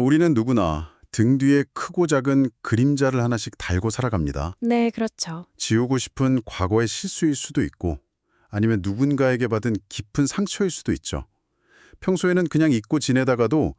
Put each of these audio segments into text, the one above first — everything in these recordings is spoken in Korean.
우리는 누구나 등 뒤에 크고 작은 그림자를 하나씩 달고 살아갑니다. 네, 그렇죠. 지우고 싶은 과거의 실수일 수도 있고 아니면 누군가에게 받은 깊은 상처일 수도 있죠. 평소에는 그냥 잊고 지내다가도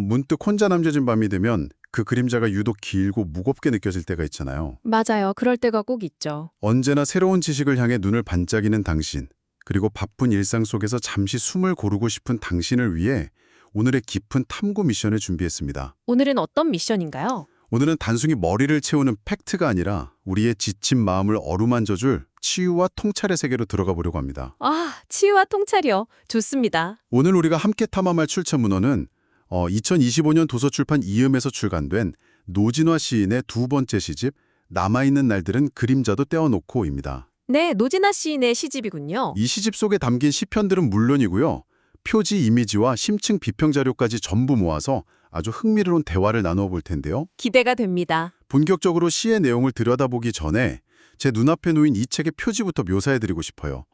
문득 혼자 남겨진 밤이 되면 그 그림자가 유독 길고 무겁게 느껴질 때가 있잖아요. 맞아요. 그럴 때가 꼭 있죠. 언제나 새로운 지식을 향해 눈을 반짝이는 당신, 그리고 바쁜 일상 속에서 잠시 숨을 고르고 싶은 당신을 위해 오늘의 깊은 탐구 미션을 준비했습니다. 오늘은 어떤 미션인가요? 오늘은 단순히 머리를 채우는 팩트가 아니라 우리의 지친 마음을 어루만져줄 치유와 통찰의 세계로 들어가 보려고 합니다. 아, 치유와 통찰이요. 좋습니다. 오늘 우리가 함께 탐험할 출처 문헌은 2025년 도서출판 이음에서 출간된 노진화 시인의 두 번째 시집 남아있는 날들은 그림자도 떼어놓고입니다. 네, 노진아 시인의 시집이군요. 이 시집 속에 담긴 시편들은 물론이고요. 표지 이미지와 심층 비평 자료까지 전부 모아서 아주 흥미로운 대화를 나누어 볼 텐데요. 기대가 됩니다. 본격적으로 시의 내용을 들여다보기 전에 제 눈앞에 놓인 이 책의 표지부터 묘사해드리고 싶어요.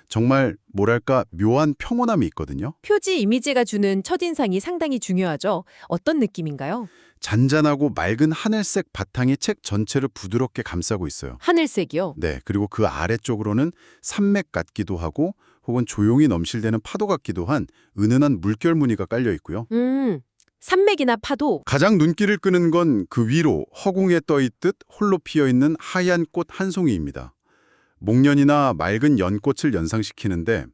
정말 뭐랄까 묘한 평온함이 있거든요. 표지 이미지가 주는 첫인상이 상당히 중요하죠. 어떤 느낌인가요? 잔잔하고 맑은 하늘색 바탕이 책 전체를 부드럽게 감싸고 있어요. 하늘색이요. 네, 그리고 그 아래쪽으로는 산맥 같기도 하고 혹은 조용히 넘실대는 파도 같기도 한 은은한 물결 무늬가 깔려 있고요. 산맥이나 파도. 가장 눈길을 끄는 건 그 위로 허공에 떠있듯 홀로 피어있는 하얀 꽃 한 송이입니다. 목련이나 맑은 연꽃을 연상시키는데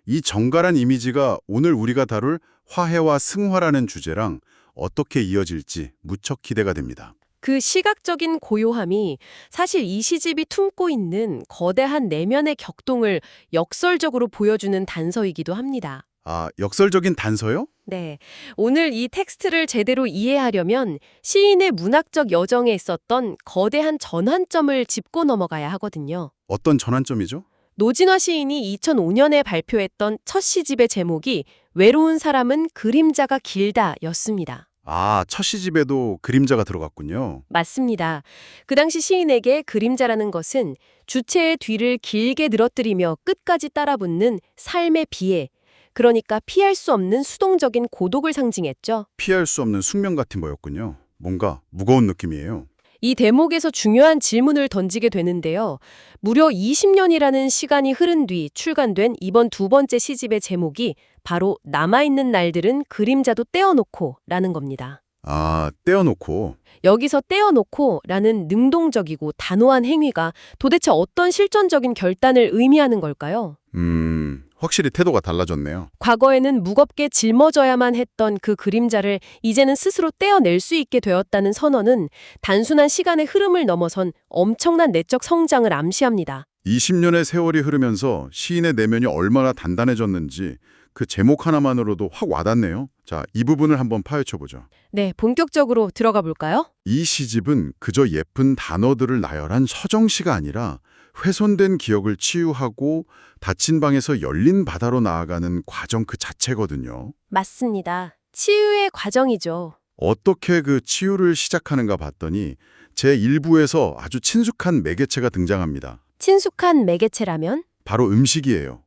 이 정갈한 이미지가 오늘 우리가 다룰 화해와 승화라는 주제랑 어떻게 이어질지 무척 기대가 됩니다. 그 시각적인 고요함이 사실 이 시집이 품고 있는 거대한 내면의 격동을 역설적으로 보여주는 단서이기도 합니다. 아, 역설적인 단서요? 네. 오늘 이 텍스트를 제대로 이해하려면 시인의 문학적 여정에 있었던 거대한 전환점을 짚고 넘어가야 하거든요. 어떤 전환점이죠? 노진화 시인이 2005년에 발표했던 첫 시집의 제목이 외로운 사람은 그림자가 길다였습니다. 아, 첫 시집에도 그림자가 들어갔군요. 맞습니다. 그 당시 시인에게 그림자라는 것은 주체의 뒤를 길게 늘어뜨리며 끝까지 따라붙는 삶의 비애, 그러니까 피할 수 없는 수동적인 고독을 상징했죠. 피할 수 없는 숙명 같은 거였군요. 뭔가 무거운 느낌이에요. 이 대목에서 중요한 질문을 던지게 되는데요. 무려 20년이라는 시간이 흐른 뒤 출간된 이번 두 번째 시집의 제목이 바로 남아있는 날들은 그림자도 떼어놓고 라는 겁니다. 아, 떼어놓고. 여기서 떼어놓고 라는 능동적이고 단호한 행위가 도대체 어떤 실존적인 결단을 의미하는 걸까요? 확실히 태도가 달라졌네요. 과거에는 무겁게 짊어져야만 했던 그 그림자를 이제는 스스로 떼어낼 수 있게 되었다는 선언은 단순한 시간의 흐름을 넘어선 엄청난 내적 성장을 암시합니다. 20년의 세월이 흐르면서 시인의 내면이 얼마나 단단해졌는지 그 제목 하나만으로도 확 와닿네요. 자, 이 부분을 한번 파헤쳐보죠. 네, 본격적으로 들어가 볼까요? 이 시집은 그저 예쁜 단어들을 나열한 서정시가 아니라 훼손된 기억을 치유하고 닫힌 방에서 열린 바다로 나아가는 과정 그 자체거든요. 맞습니다. 치유의 과정이죠. 어떻게 그 치유를 시작하는가 봤더니 제1부에서 아주 친숙한 매개체가 등장합니다. 친숙한 매개체라면? 바로 음식이에요.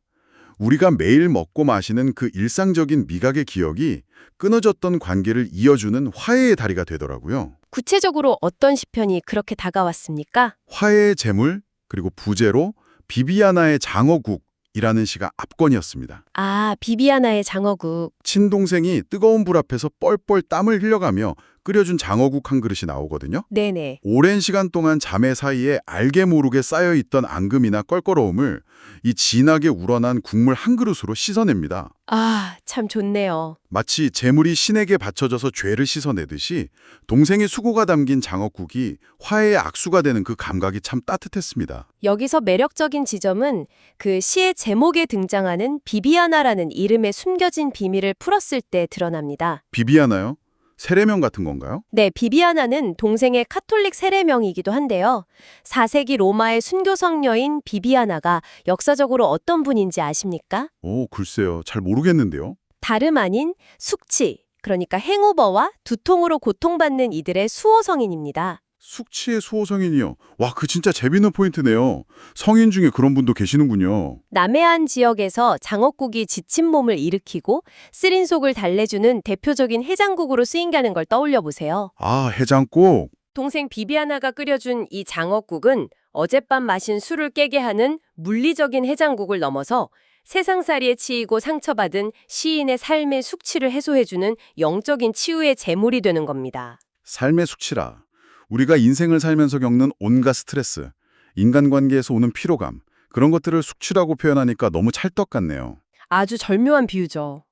우리가 매일 먹고 마시는 그 일상적인 미각의 기억이 끊어졌던 관계를 이어주는 화해의 다리가 되더라고요. 구체적으로 어떤 시편이 그렇게 다가왔습니까? 화해의 제물, 그리고 부제로 비비아나의 장어국이라는 시가 압권이었습니다. 아, 비비아나의 장어국. 친동생이 뜨거운 불 앞에서 뻘뻘 땀을 흘려가며 끓여준 장어국 한 그릇이 나오거든요. 네네. 오랜 시간 동안 자매 사이에 알게 모르게 쌓여있던 앙금이나 껄끄러움을 이 진하게 우러난 국물 한 그릇으로 씻어냅니다. 아, 참 좋네요. 마치 재물이 신에게 바쳐져서 죄를 씻어내듯이 동생의 수고가 담긴 장어국이 화해의 악수가 되는 그 감각이 참 따뜻했습니다. 여기서 매력적인 지점은 그 시의 제목에 등장하는 비비아나라는 이름의 숨겨진 비밀을 풀었을 때 드러납니다. 비비아나요? 세례명 같은 건가요? 네, 비비아나는 동생의 카톨릭 세례명이기도 한데요. 4세기 로마의 순교 성녀인 비비아나가 역사적으로 어떤 분인지 아십니까? 오, 글쎄요. 잘 모르겠는데요. 다름 아닌 숙치, 그러니까 행오버와 두통으로 고통받는 이들의 수호성인입니다. 숙취의 수호성인이요. 와, 그 진짜 재밌는 포인트네요. 성인 중에 그런 분도 계시는군요. 남해안 지역에서 장어국이 지친 몸을 일으키고 쓰린 속을 달래주는 대표적인 해장국으로 쓰인다는 걸 떠올려 보세요. 아, 해장국. 동생 비비아나가 끓여준 이 장어국은 어젯밤 마신 술을 깨게 하는 물리적인 해장국을 넘어서 세상살이에 치이고 상처받은 시인의 삶의 숙취를 해소해주는 영적인 치유의 제물이 되는 겁니다. 삶의 숙취라. 우리가 인생을 살면서 겪는 온갖 스트레스, 인간관계에서 오는 피로감, 그런 것들을 숙취라고 표현하니까 너무 찰떡 같네요. 아주 절묘한 비유죠.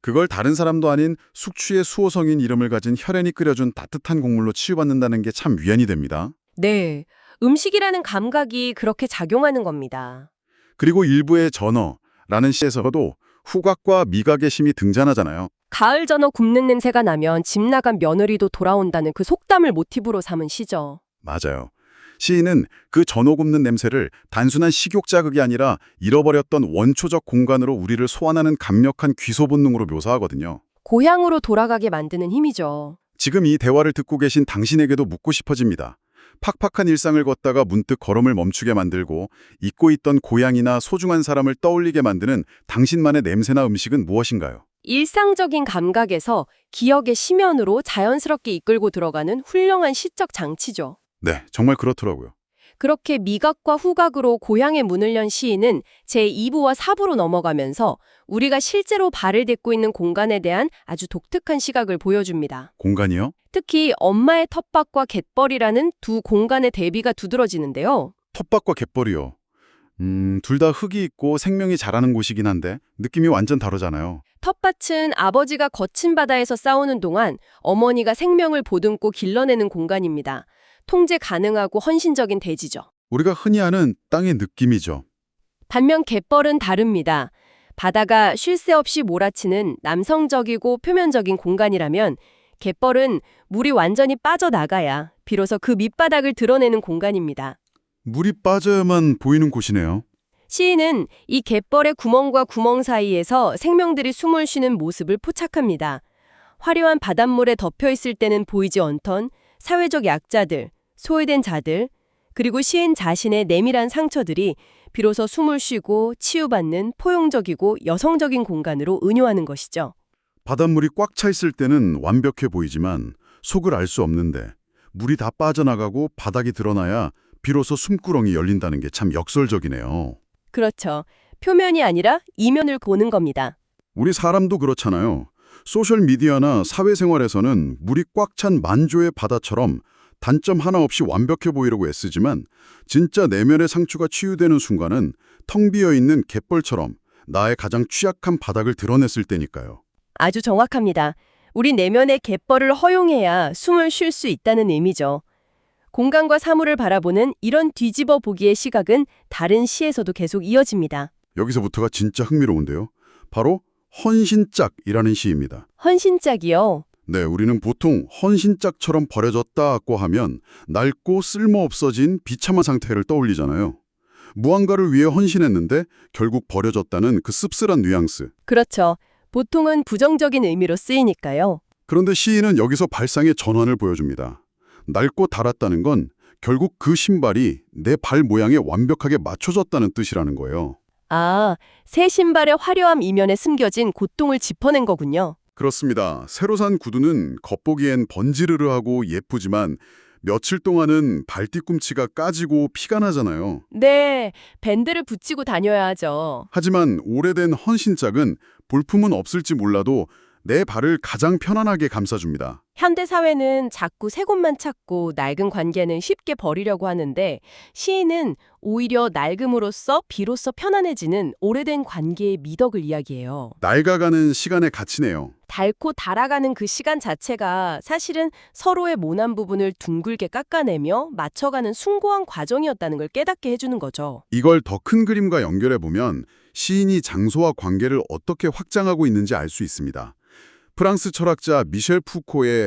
그걸 다른 사람도 아닌 숙취의 수호성인 이름을 가진 혈연이 끓여준 따뜻한 국물로 치유받는다는 게 참 위안이 됩니다. 네, 음식이라는 감각이 그렇게 작용하는 겁니다. 그리고 일부의 전어라는 시에서도 후각과 미각의 심이 등장하잖아요. 가을 전어 굽는 냄새가 나면 집 나간 며느리도 돌아온다는 그 속담을 모티브로 삼은 시죠. 맞아요. 시인은 그 전어 굽는 냄새를 단순한 식욕 자극이 아니라 잃어버렸던 원초적 공간으로 우리를 소환하는 강력한 귀소 본능으로 묘사하거든요. 고향으로 돌아가게 만드는 힘이죠. 지금 이 대화를 듣고 계신 당신에게도 묻고 싶어집니다. 팍팍한 일상을 걷다가 문득 걸음을 멈추게 만들고 잊고 있던 고향이나 소중한 사람을 떠올리게 만드는 당신만의 냄새나 음식은 무엇인가요? 일상적인 감각에서 기억의 심연으로 자연스럽게 이끌고 들어가는 훌륭한 시적 장치죠. 네, 정말 그렇더라고요. 그렇게 미각과 후각으로 고향의 문을 연 시인은 제2부와 4부로 넘어가면서 우리가 실제로 발을 딛고 있는 공간에 대한 아주 독특한 시각을 보여줍니다. 공간이요? 특히 엄마의 텃밭과 갯벌이라는 두 공간의 대비가 두드러지는데요. 텃밭과 갯벌이요. 둘 다 흙이 있고 생명이 자라는 곳이긴 한데 느낌이 완전 다르잖아요. 텃밭은 아버지가 거친 바다에서 싸우는 동안 어머니가 생명을 보듬고 길러내는 공간입니다. 통제 가능하고 헌신적인 대지죠. 우리가 흔히 아는 땅의 느낌이죠. 반면 갯벌은 다릅니다. 바다가 쉴 새 없이 몰아치는 남성적이고 표면적인 공간이라면 갯벌은 물이 완전히 빠져나가야 비로소 그 밑바닥을 드러내는 공간입니다. 물이 빠져야만 보이는 곳이네요. 시인은 이 갯벌의 구멍과 구멍 사이에서 생명들이 숨을 쉬는 모습을 포착합니다. 화려한 바닷물에 덮여 있을 때는 보이지 않던 사회적 약자들, 소외된 자들, 그리고 시인 자신의 내밀한 상처들이 비로소 숨을 쉬고 치유받는 포용적이고 여성적인 공간으로 은유하는 것이죠. 바닷물이 꽉 차 있을 때는 완벽해 보이지만 속을 알 수 없는데 물이 다 빠져나가고 바닥이 드러나야 비로소 숨구렁이 열린다는 게 참 역설적이네요. 그렇죠. 표면이 아니라 이면을 보는 겁니다. 우리 사람도 그렇잖아요. 소셜미디어나 사회생활에서는 물이 꽉 찬 만조의 바다처럼 단점 하나 없이 완벽해 보이려고 애쓰지만 진짜 내면의 상처가 치유되는 순간은 텅 비어있는 갯벌처럼 나의 가장 취약한 바닥을 드러냈을 때니까요. 아주 정확합니다. 우리 내면의 갯벌을 허용해야 숨을 쉴 수 있다는 의미죠. 공간과 사물을 바라보는 이런 뒤집어 보기의 시각은 다른 시에서도 계속 이어집니다. 여기서부터가 진짜 흥미로운데요. 바로 헌신짝이라는 시입니다. 헌신짝이요. 네, 우리는 보통 헌신짝처럼 버려졌다고 하면 낡고 쓸모없어진 비참한 상태를 떠올리잖아요. 무언가를 위해 헌신했는데 결국 버려졌다는 그 씁쓸한 뉘앙스. 그렇죠. 보통은 부정적인 의미로 쓰이니까요. 그런데 시인은 여기서 발상의 전환을 보여줍니다. 낡고 닳았다는 건 결국 그 신발이 내 발 모양에 완벽하게 맞춰졌다는 뜻이라는 거예요. 아, 새 신발의 화려함 이면에 숨겨진 고통을 짚어낸 거군요. 그렇습니다. 새로 산 구두는 겉보기엔 번지르르하고 예쁘지만 며칠 동안은 발 뒤꿈치가 까지고 피가 나잖아요. 네, 밴드를 붙이고 다녀야 하죠. 하지만 오래된 헌신짝은 볼품은 없을지 몰라도 내 발을 가장 편안하게 감싸줍니다. 현대 사회는 자꾸 새 곳만 찾고 낡은 관계는 쉽게 버리려고 하는데 시인은 오히려 낡음으로써 비로소 편안해지는 오래된 관계의 미덕을 이야기해요. 낡아가는 시간의 가치네요. 닳고 닳아가는 그 시간 자체가 사실은 서로의 모난 부분을 둥글게 깎아내며 맞춰가는 숭고한 과정이었다는 걸 깨닫게 해주는 거죠. 이걸 더 큰 그림과 연결해보면 시인이 장소와 관계를 어떻게 확장하고 있는지 알 수 있습니다. 프랑스 철학자 미셸 푸코의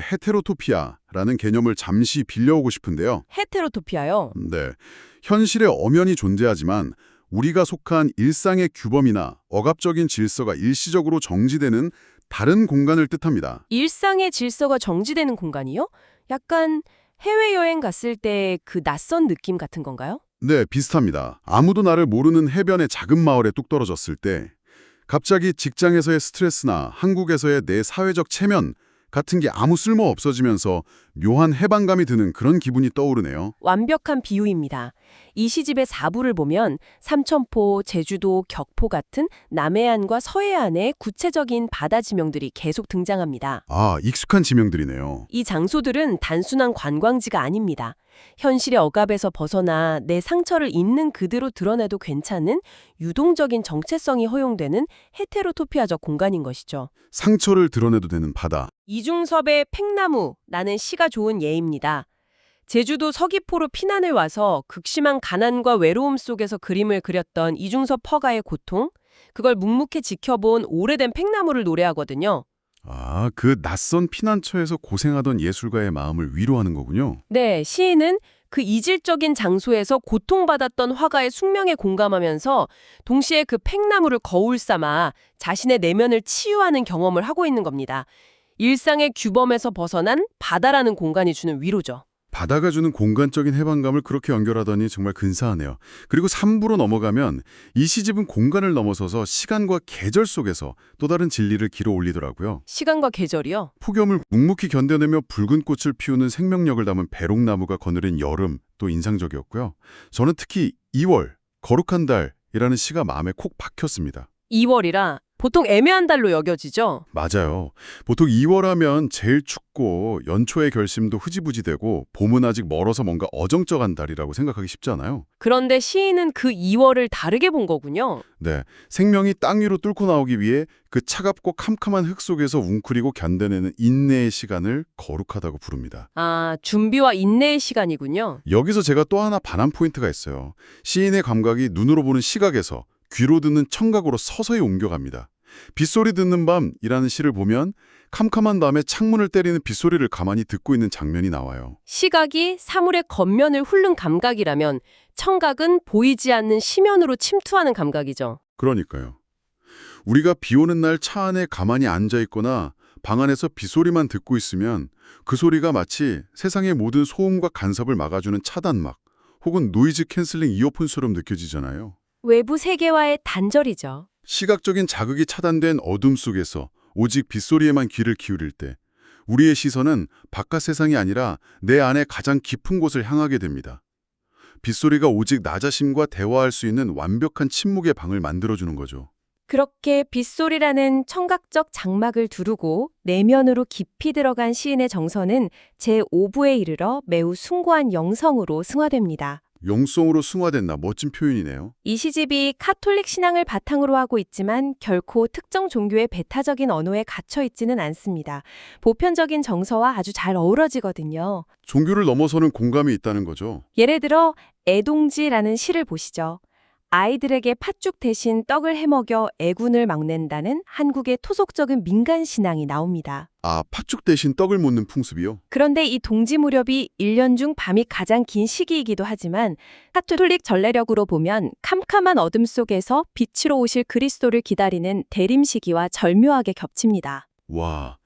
헤테로토피아라는 개념을 잠시 빌려오고 싶은데요. 헤테로토피아요. 네, 현실에 엄연히 존재하지만 우리가 속한 일상의 규범이나 억압적인 질서가 일시적으로 정지되는 다른 공간을 뜻합니다. 일상의 질서가 정지되는 공간이요? 약간 해외여행 갔을 때 그 낯선 느낌 같은 건가요? 네, 비슷합니다. 아무도 나를 모르는 해변의 작은 마을에 뚝 떨어졌을 때 갑자기 직장에서의 스트레스나 한국에서의 내 사회적 체면 같은 게 아무 쓸모 없어지면서 묘한 해방감이 드는 그런 기분이 떠오르네요. 완벽한 비유입니다. 이 시집의 4부를 보면 삼천포, 제주도, 격포 같은 남해안과 서해안의 구체적인 바다 지명들이 계속 등장합니다. 아, 익숙한 지명들이네요. 이 장소들은 단순한 관광지가 아닙니다. 현실의 억압에서 벗어나 내 상처를 있는 그대로 드러내도 괜찮은 유동적인 정체성이 허용되는 헤테로토피아적 공간인 것이죠. 상처를 드러내도 되는 바다. 이중섭의 팽나무라는 시가 좋은 예입니다. 제주도 서귀포로 피난을 와서 극심한 가난과 외로움 속에서 그림을 그렸던 이중섭 허가의 고통, 그걸 묵묵히 지켜본 오래된 팽나무를 노래하거든요. 아, 그 낯선 피난처에서 고생하던 예술가의 마음을 위로하는 거군요. 네, 시인은 그 이질적인 장소에서 고통받았던 화가의 숙명에 공감하면서 동시에 그 팽나무를 거울 삼아 자신의 내면을 치유하는 경험을 하고 있는 겁니다. 일상의 규범에서 벗어난 바다라는 공간이 주는 위로죠. 바다가 주는 공간적인 해방감을 그렇게 연결하더니 정말 근사하네요. 그리고 3부로 넘어가면 이 시집은 공간을 넘어서서 시간과 계절 속에서 또 다른 진리를 길어 올리더라고요. 시간과 계절이요? 폭염을 묵묵히 견뎌내며 붉은 꽃을 피우는 생명력을 담은 배롱나무가 거느린 여름 또 인상적이었고요. 저는 특히 2월, 거룩한 달이라는 시가 마음에 콕 박혔습니다. 2월이라 보통 애매한 달로 여겨지죠. 맞아요. 보통 2월 하면 제일 춥고 연초의 결심도 흐지부지되고 봄은 아직 멀어서 뭔가 어정쩡한 달이라고 생각하기 쉽잖아요. 그런데 시인은 그 2월을 다르게 본 거군요. 네, 생명이 땅 위로 뚫고 나오기 위해 그 차갑고 캄캄한 흙 속에서 웅크리고 견뎌내는 인내의 시간을 거룩하다고 부릅니다. 아, 준비와 인내의 시간이군요. 여기서 제가 또 하나 반한 포인트가 있어요. 시인의 감각이 눈으로 보는 시각에서 귀로 듣는 청각으로 서서히 옮겨갑니다. 빗소리 듣는 밤이라는 시를 보면 캄캄한 밤에 창문을 때리는 빗소리를 가만히 듣고 있는 장면이 나와요. 시각이 사물의 겉면을 훑는 감각이라면 청각은 보이지 않는 시면으로 침투하는 감각이죠. 그러니까요. 우리가 비 오는 날 차 안에 가만히 앉아 있거나 방 안에서 빗소리만 듣고 있으면 그 소리가 마치 세상의 모든 소음과 간섭을 막아주는 차단막 혹은 노이즈 캔슬링 이어폰처럼 느껴지잖아요. 외부 세계와의 단절이죠. 시각적인 자극이 차단된 어둠 속에서 오직 빗소리에만 귀를 기울일 때 우리의 시선은 바깥 세상이 아니라 내 안에 가장 깊은 곳을 향하게 됩니다. 빗소리가 오직 나 자신과 대화할 수 있는 완벽한 침묵의 방을 만들어주는 거죠. 그렇게 빗소리라는 청각적 장막을 두르고 내면으로 깊이 들어간 시인의 정서는 제5부에 이르러 매우 숭고한 영성으로 승화됩니다. 영성으로 승화됐나 멋진 표현이네요. 이 시집이 카톨릭 신앙을 바탕으로 하고 있지만 결코 특정 종교의 배타적인 언어에 갇혀 있지는 않습니다. 보편적인 정서와 아주 잘 어우러지거든요. 종교를 넘어서는 공감이 있다는 거죠. 예를 들어 애동지라는 시를 보시죠. 아이들에게 팥죽 대신 떡을 해먹여 애군을 막는다는 한국의 토속적인 민간 신앙이 나옵니다. 아, 팥죽 대신 떡을 묻는 풍습이요? 그런데 이 동지 무렵이 1년 중 밤이 가장 긴 시기이기도 하지만 카톨릭 전래력으로 보면 캄캄한 어둠 속에서 빛으로 오실 그리스도를 기다리는 대림 시기와 절묘하게 겹칩니다. 와,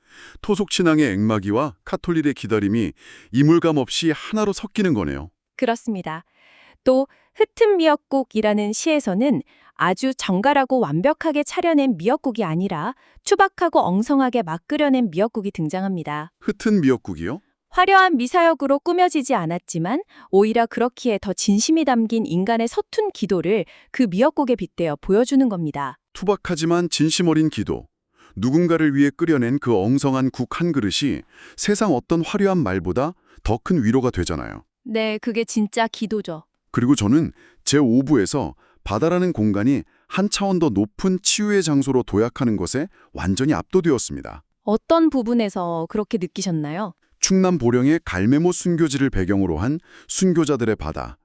토속 신앙의 앵마기와 카톨릭의 기다림이 이물감 없이 하나로 섞이는 거네요. 그렇습니다. 또 흩은 미역국이라는 시에서는 아주 정갈하고 완벽하게 차려낸 미역국이 아니라 투박하고 엉성하게 막 끓여낸 미역국이 등장합니다. 흩은 미역국이요? 화려한 미사역으로 꾸며지지 않았지만 오히려 그렇기에 더 진심이 담긴 인간의 서툰 기도를 그 미역국에 빗대어 보여주는 겁니다. 투박하지만 진심 어린 기도. 누군가를 위해 끓여낸 그 엉성한 국 한 그릇이 세상 어떤 화려한 말보다 더 큰 위로가 되잖아요. 네, 그게 진짜 기도죠. 그리고 저는 제5부에서 바다라는 공간이 한 차원 더 높은 치유의 장소로 도약하는 것에 완전히 압도되었습니다. 어떤 부분에서 그렇게 느끼셨나요? 충남 보령의 갈매못 순교지를 배경으로 한 순교자들의 바다,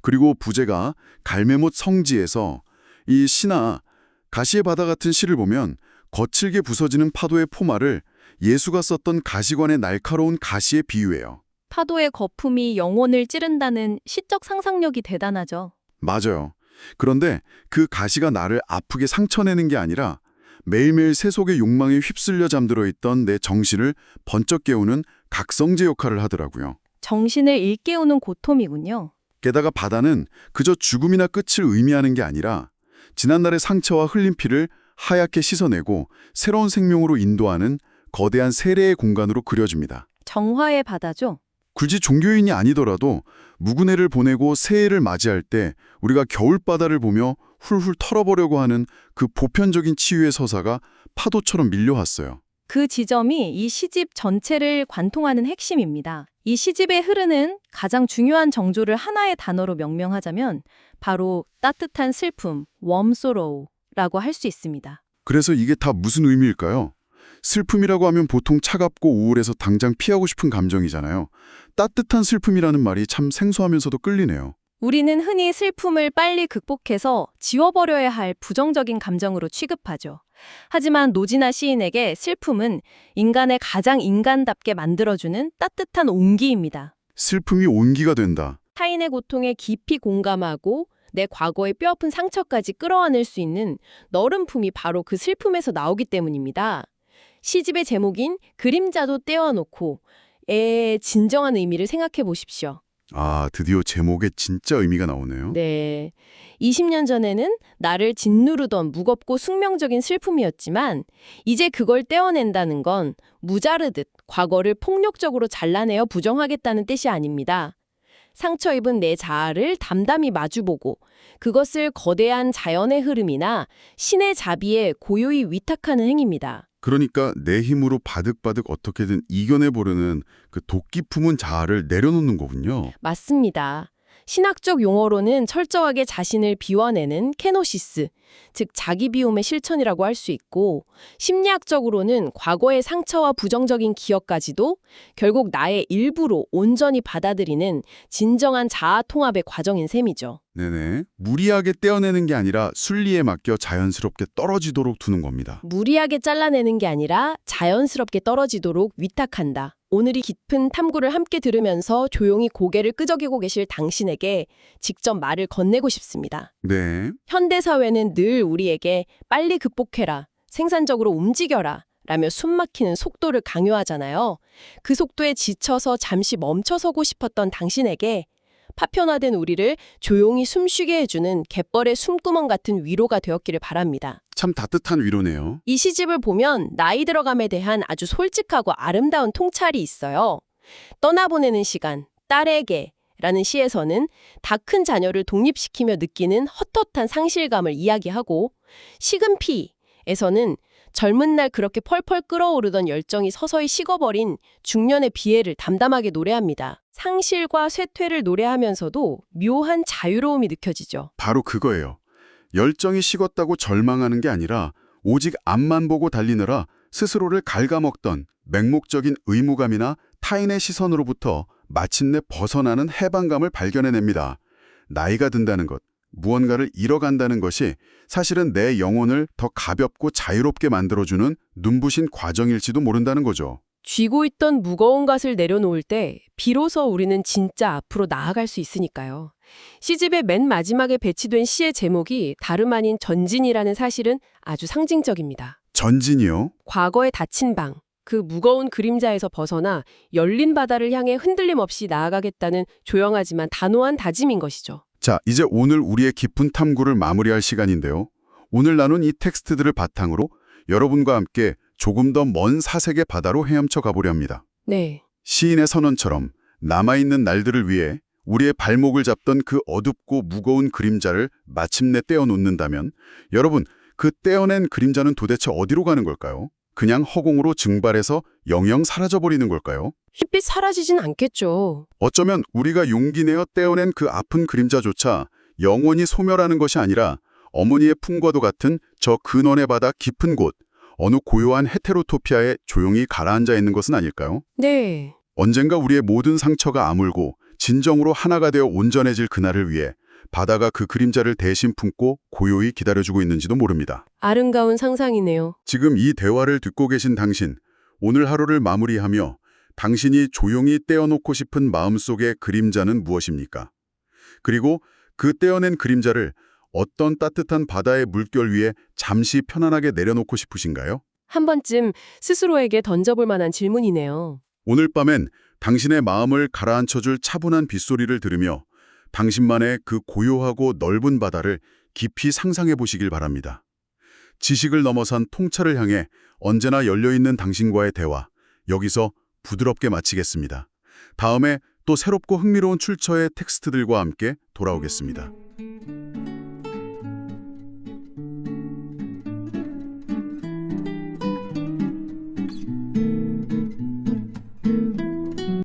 그리고 부제가 갈매못 성지에서 이 시나 가시의 바다 같은 시를 보면 거칠게 부서지는 파도의 포마를 예수가 썼던 가시관의 날카로운 가시에 비유해요. 파도의 거품이 영혼을 찌른다는 시적 상상력이 대단하죠. 맞아요. 그런데 그 가시가 나를 아프게 상처내는 게 아니라 매일매일 세속의 욕망에 휩쓸려 잠들어 있던 내 정신을 번쩍 깨우는 각성제 역할을 하더라고요. 정신을 일깨우는 고통이군요. 게다가 바다는 그저 죽음이나 끝을 의미하는 게 아니라 지난날의 상처와 흘린 피를 하얗게 씻어내고 새로운 생명으로 인도하는 거대한 세례의 공간으로 그려집니다. 정화의 바다죠. 굳이 종교인이 아니더라도 묵은해를 보내고 새해를 맞이할 때 우리가 겨울바다를 보며 훌훌 털어보려고 하는 그 보편적인 치유의 서사가 파도처럼 밀려왔어요. 그 지점이 이 시집 전체를 관통하는 핵심입니다. 이 시집에 흐르는 가장 중요한 정조를 하나의 단어로 명명하자면 바로 따뜻한 슬픔, warm sorrow라고 할 수 있습니다. 그래서 이게 다 무슨 의미일까요? 슬픔이라고 하면 보통 차갑고 우울해서 당장 피하고 싶은 감정이잖아요. 따뜻한 슬픔이라는 말이 참 생소하면서도 끌리네요. 우리는 흔히 슬픔을 빨리 극복해서 지워버려야 할 부정적인 감정으로 취급하죠. 하지만 노진아 시인에게 슬픔은 인간의 가장 인간답게 만들어주는 따뜻한 온기입니다. 슬픔이 온기가 된다. 타인의 고통에 깊이 공감하고 내 과거의 뼈아픈 상처까지 끌어안을 수 있는 너른 품이 바로 그 슬픔에서 나오기 때문입니다. 시집의 제목인 그림자도 떼어놓고의 진정한 의미를 생각해 보십시오. 아, 드디어 제목에 진짜 의미가 나오네요. 네. 20년 전에는 나를 짓누르던 무겁고 숙명적인 슬픔이었지만 이제 그걸 떼어낸다는 건 무자르듯 과거를 폭력적으로 잘라내어 부정하겠다는 뜻이 아닙니다. 상처 입은 내 자아를 담담히 마주보고 그것을 거대한 자연의 흐름이나 신의 자비에 고요히 위탁하는 행위입니다. 그러니까 내 힘으로 바득바득 어떻게든 이겨내보려는 그 도끼 품은 자아를 내려놓는 거군요. 맞습니다. 신학적 용어로는 철저하게 자신을 비워내는 케노시스, 즉 자기 비움의 실천이라고 할 수 있고, 심리학적으로는 과거의 상처와 부정적인 기억까지도 결국 나의 일부로 온전히 받아들이는 진정한 자아 통합의 과정인 셈이죠. 네네. 무리하게 떼어내는 게 아니라 순리에 맡겨 자연스럽게 떨어지도록 두는 겁니다. 무리하게 잘라내는 게 아니라 자연스럽게 떨어지도록 위탁한다. 오늘 이 깊은 탐구를 함께 들으면서 조용히 고개를 끄적이고 계실 당신에게 직접 말을 건네고 싶습니다. 네. 현대사회는 늘 우리에게 빨리 극복해라, 생산적으로 움직여라 라며 숨막히는 속도를 강요하잖아요. 그 속도에 지쳐서 잠시 멈춰서고 싶었던 당신에게 파편화된 우리를 조용히 숨쉬게 해주는 갯벌의 숨구멍 같은 위로가 되었기를 바랍니다. 참 따뜻한 위로네요. 이 시집을 보면 나이 들어감에 대한 아주 솔직하고 아름다운 통찰이 있어요. 떠나보내는 시간, 딸에게 라는 시에서는 다 큰 자녀를 독립시키며 느끼는 헛헛한 상실감을 이야기하고 식은 피에서는 젊은 날 그렇게 펄펄 끓어오르던 열정이 서서히 식어버린 중년의 비애를 담담하게 노래합니다. 상실과 쇠퇴를 노래하면서도 묘한 자유로움이 느껴지죠. 바로 그거예요. 열정이 식었다고 절망하는 게 아니라 오직 앞만 보고 달리느라 스스로를 갉아먹던 맹목적인 의무감이나 타인의 시선으로부터 마침내 벗어나는 해방감을 발견해냅니다. 나이가 든다는 것, 무언가를 잃어간다는 것이 사실은 내 영혼을 더 가볍고 자유롭게 만들어주는 눈부신 과정일지도 모른다는 거죠. 쥐고 있던 무거운 것을 내려놓을 때 비로소 우리는 진짜 앞으로 나아갈 수 있으니까요. 시집의 맨 마지막에 배치된 시의 제목이 다름 아닌 전진이라는 사실은 아주 상징적입니다. 전진이요? 과거의 닫힌 방, 그 무거운 그림자에서 벗어나 열린 바다를 향해 흔들림 없이 나아가겠다는 조용하지만 단호한 다짐인 것이죠. 자, 이제 오늘 우리의 깊은 탐구를 마무리할 시간인데요. 오늘 나눈 이 텍스트들을 바탕으로 여러분과 함께 조금 더 먼 사색의 바다로 헤엄쳐 가보려 합니다. 네. 시인의 선언처럼 남아있는 날들을 위해 우리의 발목을 잡던 그 어둡고 무거운 그림자를 마침내 떼어놓는다면 여러분, 그 떼어낸 그림자는 도대체 어디로 가는 걸까요? 그냥 허공으로 증발해서 영영 사라져버리는 걸까요? 쉽게 사라지진 않겠죠. 어쩌면 우리가 용기 내어 떼어낸 그 아픈 그림자조차 영원히 소멸하는 것이 아니라 어머니의 품과도 같은 저 근원의 바다 깊은 곳, 어느 고요한 헤테로토피아에 조용히 가라앉아 있는 것은 아닐까요? 네. 언젠가 우리의 모든 상처가 아물고 진정으로 하나가 되어 온전해질 그날을 위해 바다가 그 그림자를 대신 품고 고요히 기다려주고 있는지도 모릅니다. 아름다운 상상이네요. 지금 이 대화를 듣고 계신 당신, 오늘 하루를 마무리하며 당신이 조용히 떼어놓고 싶은 마음속의 그림자는 무엇입니까? 그리고 그 떼어낸 그림자를 어떤 따뜻한 바다의 물결 위에 잠시 편안하게 내려놓고 싶으신가요? 한 번쯤 스스로에게 던져볼 만한 질문이네요. 오늘 밤엔 당신의 마음을 가라앉혀줄 차분한 빗소리를 들으며 당신만의 그 고요하고 넓은 바다를 깊이 상상해 보시길 바랍니다. 지식을 넘어선 통찰을 향해 언제나 열려있는 당신과의 대화, 여기서 부드럽게 마치겠습니다. 다음에 또 새롭고 흥미로운 출처의 텍스트들과 함께 돌아오겠습니다.